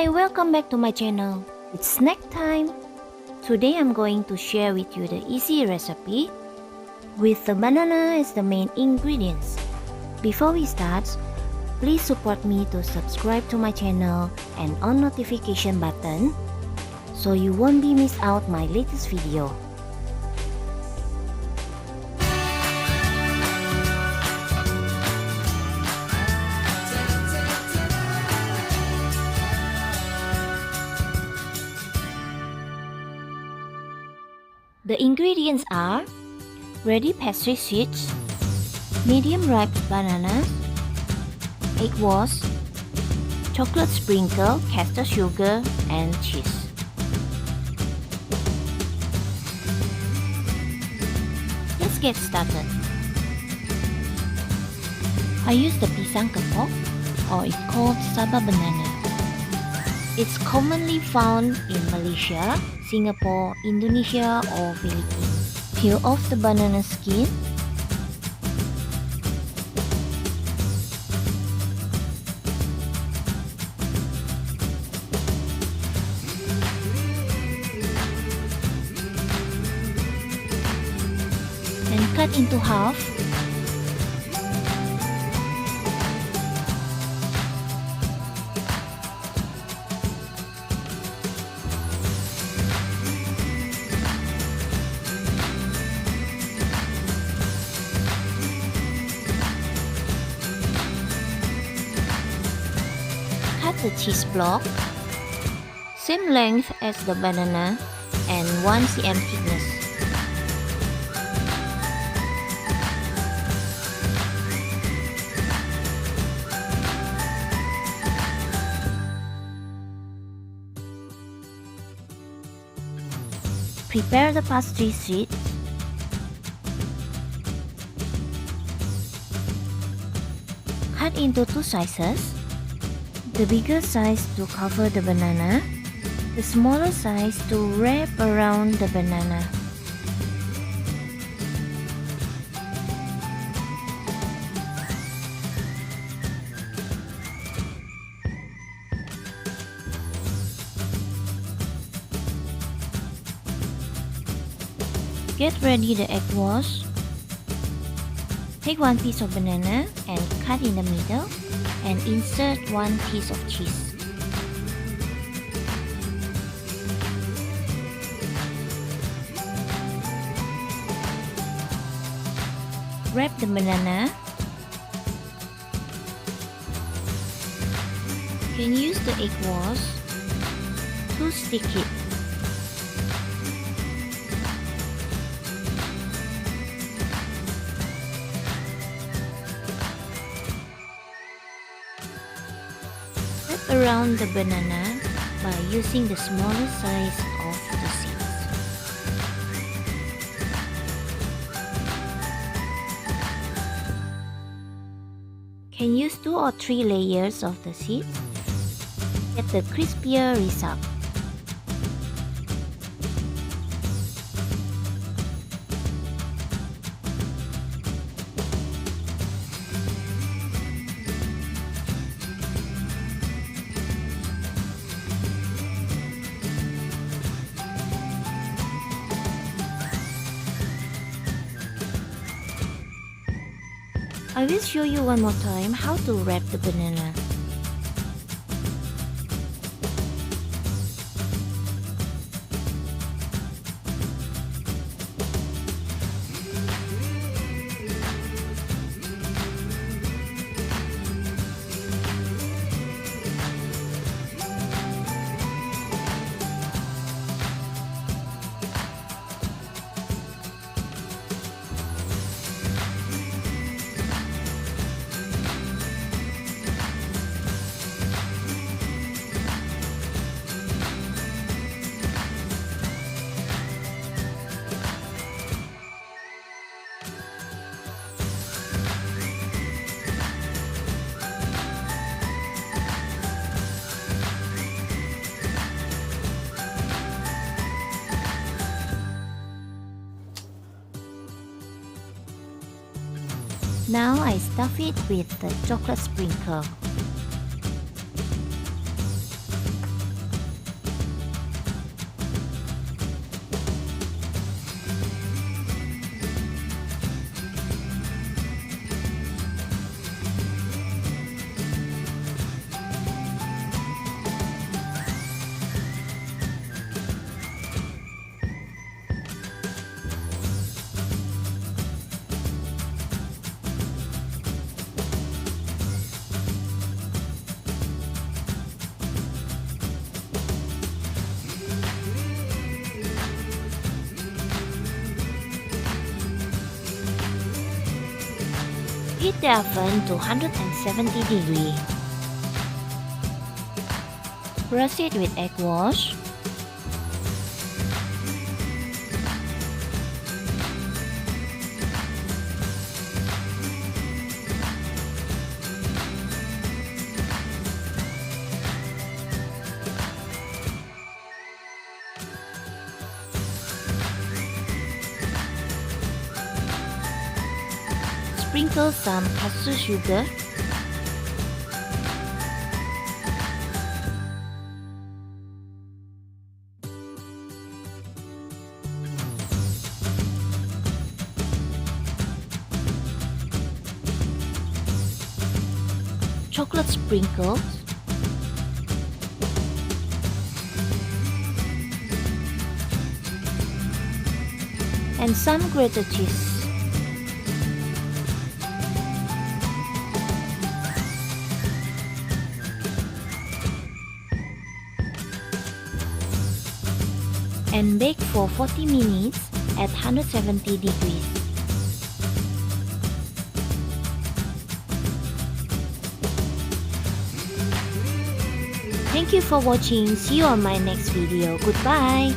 Hi, welcome back to my channel. It's snack time. Today I'm going to share with you the easy recipe with the banana as the main ingredients. Before we start, please support me to subscribe to my channel and on notification button so you won't be miss out my latest video. The ingredients are ready pastry sheets, medium ripe bananas, egg wash, chocolate sprinkle, caster sugar, and cheese. Let's get started. I use the Pisang Kepok, or it's called Saba Banana. It's commonly found in Malaysia, Singapore, Indonesia, or Philippines. Peel off the banana skin. And cut into half. Cut the cheese block, same length as the banana and 1 cm thickness. Prepare the pastry sheet. Cut into 2 sizes. The bigger size to cover the banana, the smaller size to wrap around the banana. Get ready the egg wash. Take 1 piece of banana and cut in the middle and insert 1 piece of cheese. Wrap the banana. You can use the egg wash to stick it. Around the banana by using the smaller size of the seeds. Can use 2 or 3 layers of the seeds. Get the crispier result. I will show you one more time how to wrap the banana. Now I stuff it with the chocolate sprinkle. Preheat the oven to 170 degrees. Proceed with egg wash. Sprinkle some cashew sugar. Chocolate sprinkles. And some grated cheese. And bake for 40 minutes at 170 degrees. Thank you for watching. See you on my next video. Goodbye.